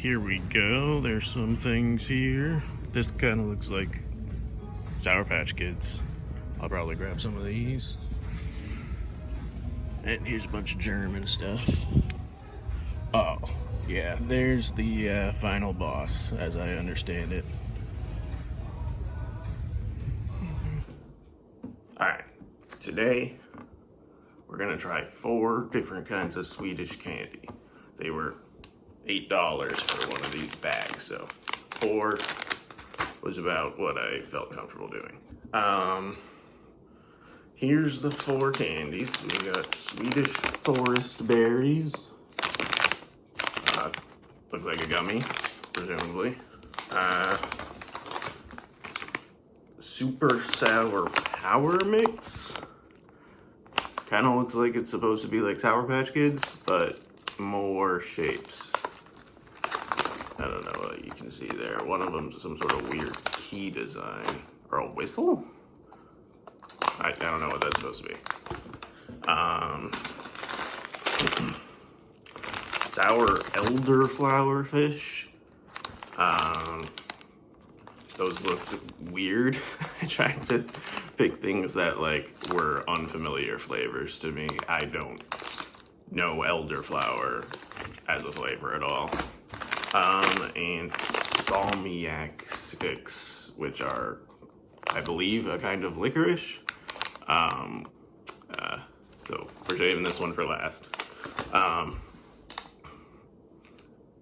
Here we go. There's some things here. This kind of looks like Sour Patch Kids. I'll probably grab some of these. And here's a bunch of German stuff. Oh, yeah, there's the final boss, as I understand it. Alright, today we're gonna try 4 different kinds of Swedish candy. They were $8 for one of these bags, so 4 was about what I felt comfortable doing. Here's the 4 candies. We got Swedish Forest Berries. Look like a gummy, presumably. Super Sour Power Mix. Kind of looks like it's supposed to be like Sour Patch Kids, but more shapes. I don't know what you can see there. One of them's some sort of weird key design. Or a whistle? I don't know what that's supposed to be. Sour Elderflower Fish. Those looked weird. I tried to pick things that like were unfamiliar flavors to me. I don't know elderflower as a flavor at all. And Salmiac Sticks, which are, I believe, a kind of licorice. So we're saving this one for last.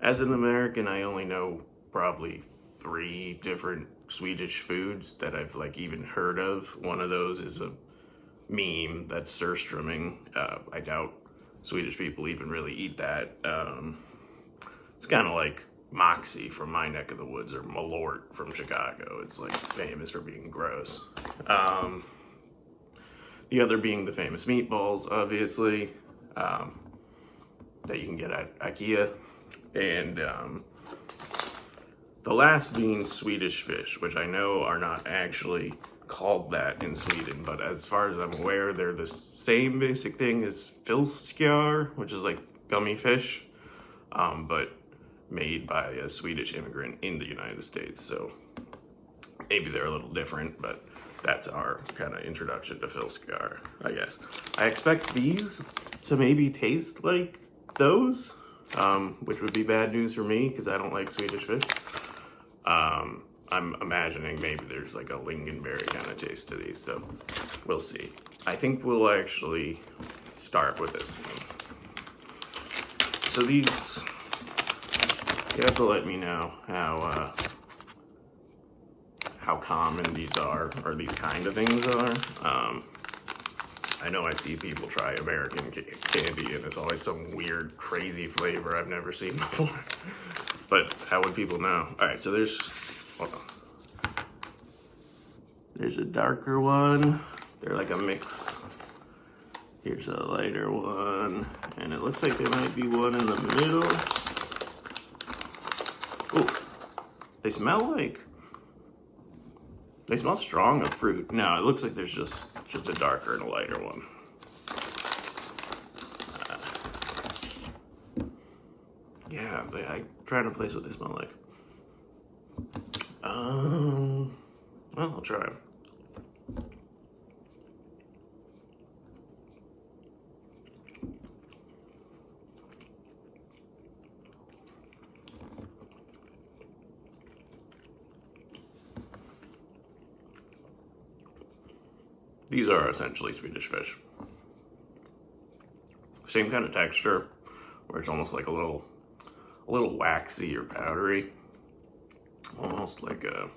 As an American, I only know probably 3 different Swedish foods that I've like even heard of. One of those is a meme that's surströmming. I doubt Swedish people even really eat that. It's kind of like Moxie from my neck of the woods, or Malort from Chicago. It's like famous for being gross. The other being the famous meatballs, obviously, that you can get at IKEA. And the last being Swedish fish, which I know are not actually called that in Sweden, but as far as I'm aware, they're the same basic thing as filskar, which is like gummy fish, but made by a Swedish immigrant in the United States. So maybe they're a little different, but that's our kind of introduction to filskar, I guess. I expect these to maybe taste like those, which would be bad news for me because I don't like Swedish fish. I'm imagining maybe there's like a lingonberry kind of taste to these, so we'll see. I think we'll actually start with this one. So these, you have to let me know how common these are, or these kind of things are. I know I see people try American candy and it's always some weird, crazy flavor I've never seen before. But how would people know? All right, so hold on. There's a darker one. They're like a mix. Here's a lighter one. And it looks like there might be one in the middle. Ooh, they smell strong of fruit. No, it looks like there's just a darker and a lighter one. Yeah, I try to place what they smell like. Well, I'll try. These are essentially Swedish fish. Same kind of texture, where it's almost like a little waxy or powdery. Almost like a,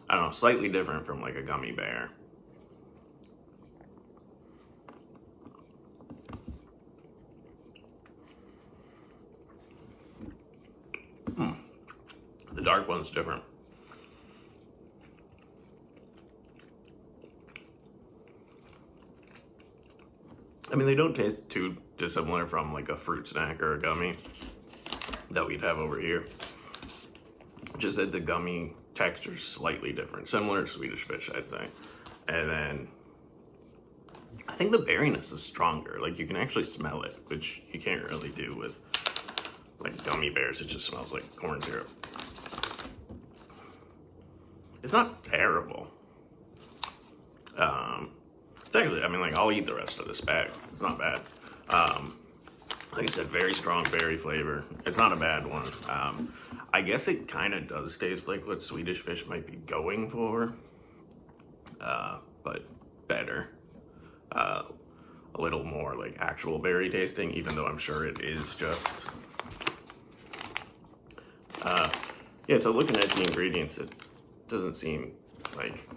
I don't know, slightly different from like a gummy bear. The dark one's different. I mean, they don't taste too dissimilar from like a fruit snack or a gummy that we'd have over here. Just that the gummy texture's slightly different, similar to Swedish fish, I'd say. And then I think the berryness is stronger. Like you can actually smell it, which you can't really do with like gummy bears. It just smells like corn syrup. It's not terrible. It's actually, I mean, like, I'll eat the rest of this bag. It's not bad. Like I said, very strong berry flavor. It's not a bad one. I guess it kind of does taste like what Swedish Fish might be going for, but better. A little more like actual berry tasting, even though I'm sure it is just. Yeah, so looking at the ingredients, it doesn't seem like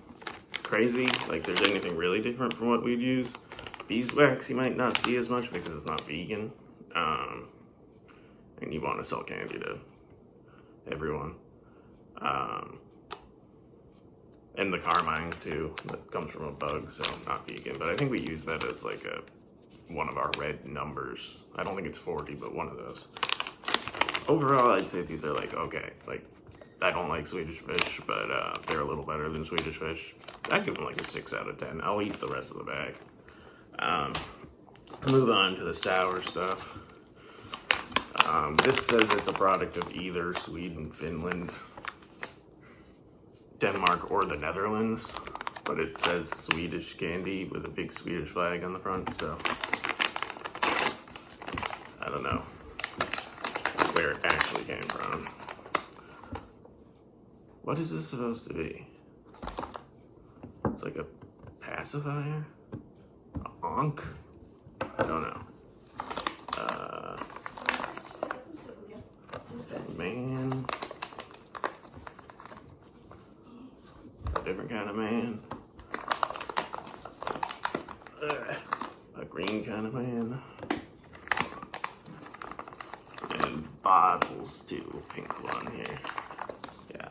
crazy, like there's anything really different from what we'd use. Beeswax you might not see as much because it's not vegan, and you want to sell candy to everyone. And the carmine too, that comes from a bug, so not vegan, but I think we use that as like one of our red numbers. I don't think it's 40, but one of those. Overall, I'd say these are like okay. Like, I don't like Swedish Fish, but they're a little better than Swedish Fish. I'd give them like a 6 out of 10. I'll eat the rest of the bag. Move on to the sour stuff. This says it's a product of either Sweden, Finland, Denmark, or the Netherlands, but it says Swedish candy with a big Swedish flag on the front, so I don't know where it actually came from. What is this supposed to be? It's like a pacifier? A onk? I don't know. Man. A different kind of man. A green kind of man. And bottles too. Pink one here. Yeah.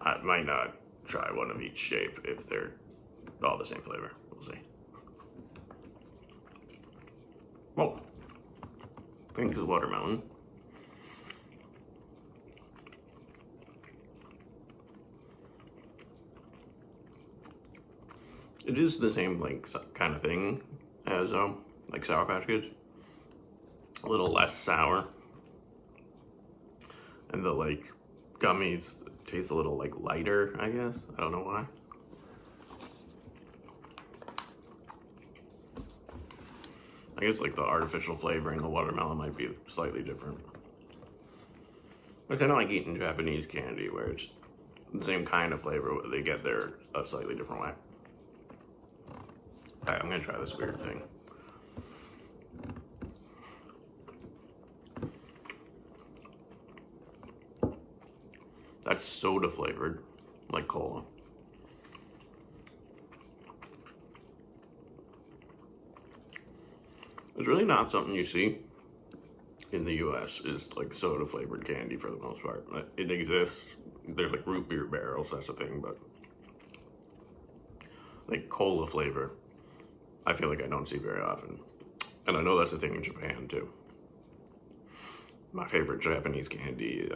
I might not try one of each shape if they're all the same flavor. We'll see. Well, pink is watermelon. It is the same like kind of thing as like Sour Patch Kids. A little less sour, and the like gummies taste a little like lighter, I guess. I don't know why. I guess like the artificial flavoring, the watermelon might be slightly different. But kind of like eating Japanese candy, where it's the same kind of flavor, but they get there a slightly different way. Alright, I'm gonna try this weird thing. That's soda flavored, like cola. It's really not something you see in the US, is like soda flavored candy for the most part. It exists. There's like root beer barrels, that's a thing, but like cola flavor, I feel like I don't see very often. And I know that's a thing in Japan too. My favorite Japanese candy,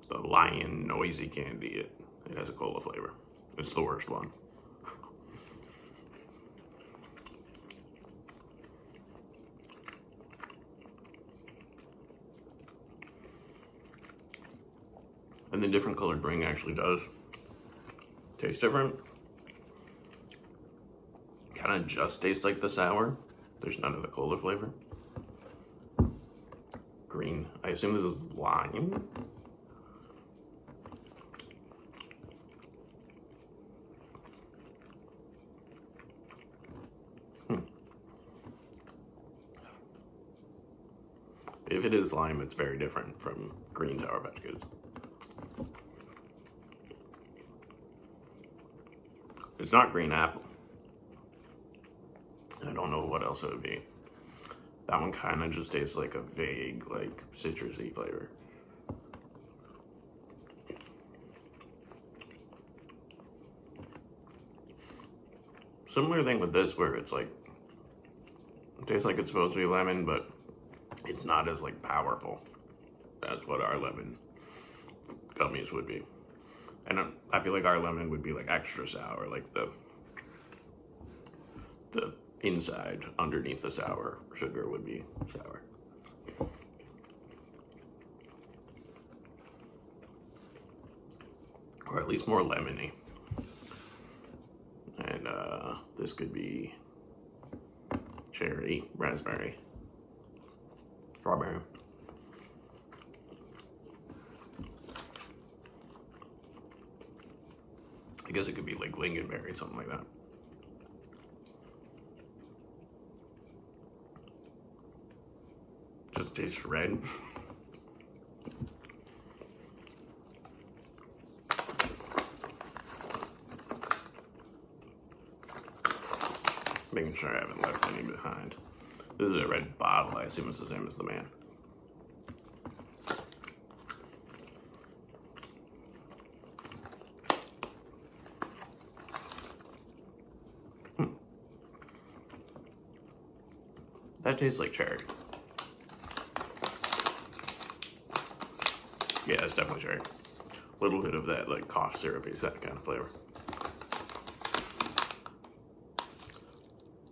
the Lion Noisy candy, it has a cola flavor. It's the worst one. And the different colored ring actually does taste different. Kind of just tastes like the sour. There's none of the cola flavor. Green. I assume this is lime. If it is lime, it's very different from green Sour Patch Kids. It's not green apple. I don't know what else it would be. That one kind of just tastes like a vague, like citrusy flavor. Similar thing with this, where it's like, it tastes like it's supposed to be lemon, but it's not as like powerful as what our lemon gummies would be. And I feel like our lemon would be like extra sour, like the inside underneath the sour sugar would be sour. or at least more lemony. And this could be cherry, raspberry, strawberry. I guess it could be like lingonberry, something like that. Just tastes red. Making sure I haven't left any behind. This is a red bottle. I assume it's the same as the man. That tastes like cherry. Yeah, it's definitely cherry. A little bit of that like cough syrupy, that kind of flavor.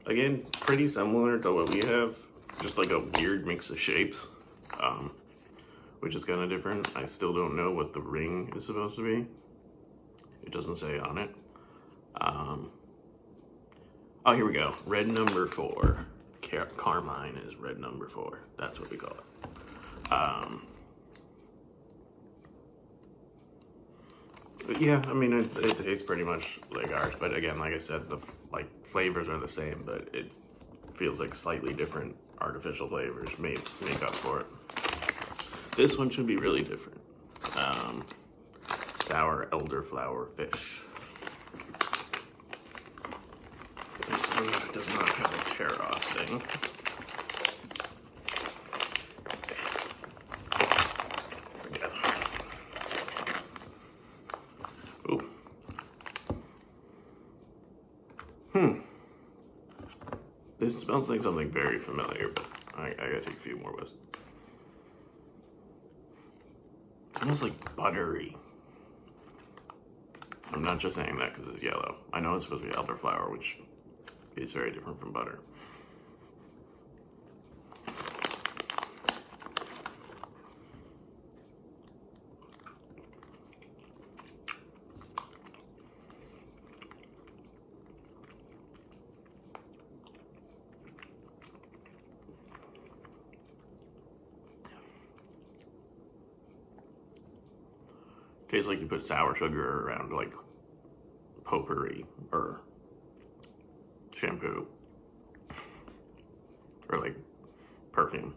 Again, pretty similar to what we have, just like a weird mix of shapes, which is kind of different. I still don't know what the ring is supposed to be. It doesn't say on it. Oh, here we go. Red number 4. Carmine is red number 4. That's what we call it. Yeah, I mean, it tastes pretty much like ours, but again, like I said, the flavors are the same, but it feels like slightly different artificial flavors make up for it. This one should be really different. Sour elderflower fish. This one does not have a tear off thing. This smells like something very familiar, but I gotta take a few more whiffs. It smells like buttery. I'm not just saying that because it's yellow. I know it's supposed to be elderflower, which is very different from butter. Tastes like you put sour sugar around like potpourri or shampoo or like perfume.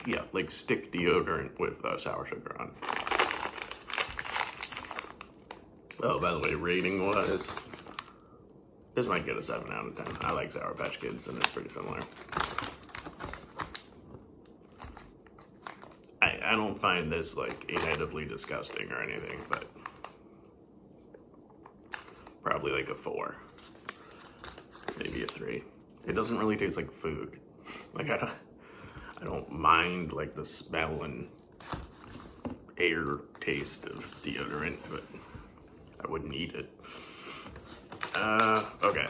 Yeah, like stick deodorant with sour sugar on. Oh, by the way, rating wise, this might get a 7 out of 10. I like Sour Patch Kids, and it's pretty similar. I don't find this like natively disgusting or anything, but probably like a 4, maybe a 3. It doesn't really taste like food. Like I don't mind like the smell and air taste of deodorant, but I wouldn't eat it. Okay.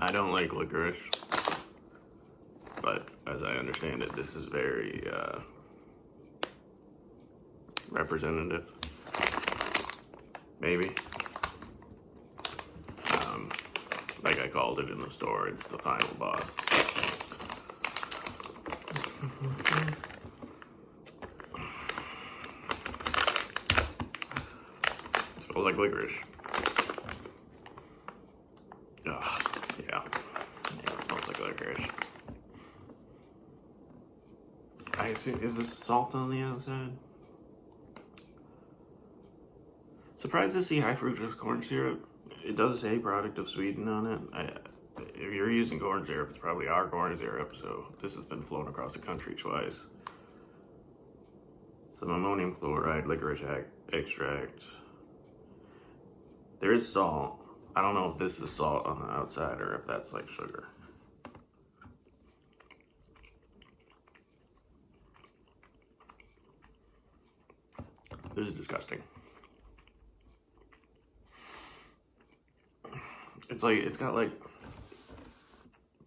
I don't like licorice, but as I understand it, this is very, representative. Maybe. Like I called it in the store, it's the final boss. Smells like licorice. Oh, yeah. Yeah, it smells like licorice. I see. Is this salt on the outside? Surprised to see high fructose corn syrup. It does say product of Sweden on it. If you're using corn syrup, it's probably our corn syrup, so this has been flown across the country twice. Some ammonium chloride, licorice extract. There is salt. I don't know if this is salt on the outside or if that's like sugar. This is disgusting. It's like, it's got like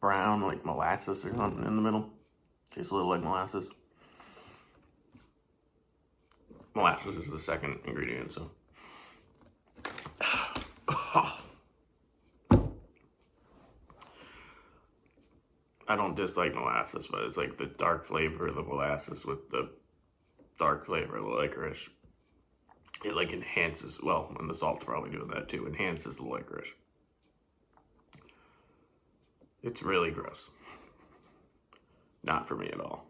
brown, like molasses or something in the middle. Tastes a little like molasses. Molasses is the second ingredient, so. I don't dislike molasses, but it's like the dark flavor of the molasses with the dark flavor of the licorice. It like enhances, well, and the salt's probably doing that too, enhances the licorice. It's really gross. Not for me at all.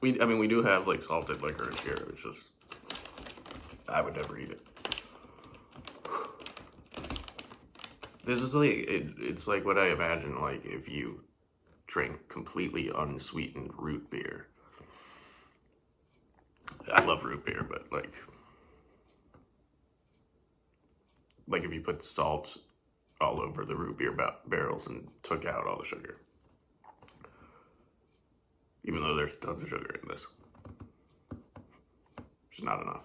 We do have like salted licorice here. It's just, I would never eat it. This is like, it's like what I imagine like if you drink completely unsweetened root beer. I love root beer, but like if you put salt all over the root beer barrels and took out all the sugar. Even though there's tons of sugar in this. It's not enough.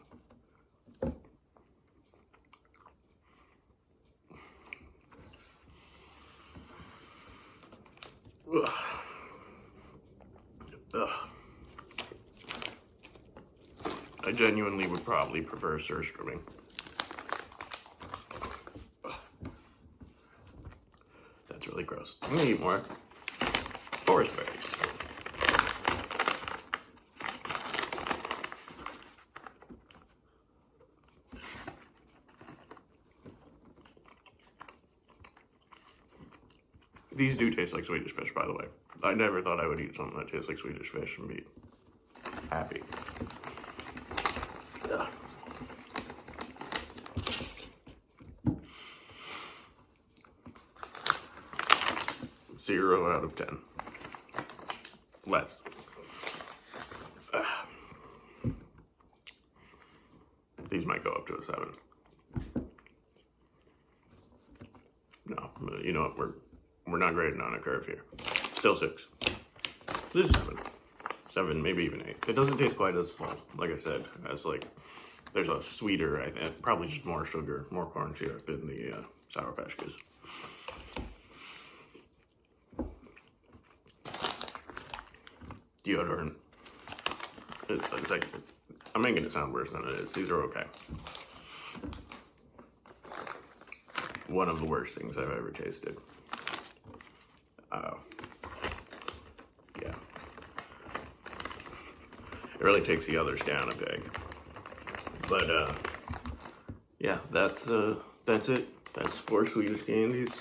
Ugh. Ugh. I genuinely would probably prefer surströmming. That's really gross. I'm gonna eat more forest berries. These do taste like Swedish fish, by the way. I never thought I would eat something that tastes like Swedish fish and be happy. Ugh. 0 out of 10. Less. These might go up to a 7. No, you know what? We're not grading on a curve here. Still 6. This is 7. 7, maybe even 8. It doesn't taste quite as full, like I said, as like, there's a sweeter, I think, probably just more sugar, more corn syrup in the Sour Patch Kids. Deodorant. It's like, I'm making it sound worse than it is. These are okay. One of the worst things I've ever tasted. Yeah. It really takes the others down a peg. But, yeah, that's it. That's 4 Swedish candies.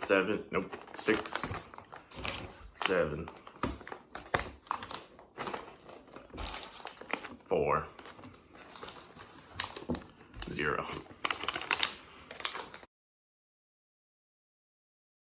7, nope, 6, 7, 4, 0.